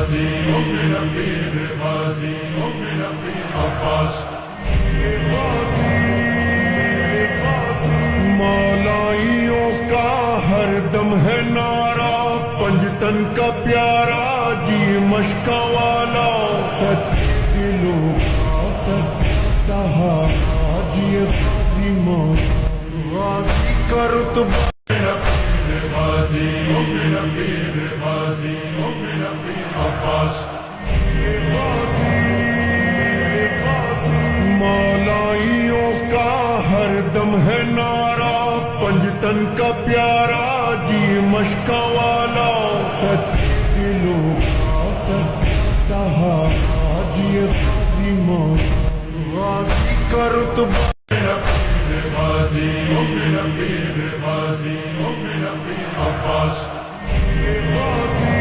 غازی میرا پیر غازی میرا پیر عباس مولائیوں کا ہر دم ہے نعرہ پنجتن کا پیارا جی مشکا والا سچ دلوں کا سچ صحابہ جی غازی موت غازی کا رتبہ میرا پیر غازی میرا پیر غازی میرا پیر عباس مولائیوں کا ہر دم ہے نعرہ پنجتن کا پیارا جی مشکا والا سچ دلوں کا سچ صحابہ جی غازی موت غازی کا رتبہ میرا پیر غازی میرا پیر غازی میرا پیر عباس غازی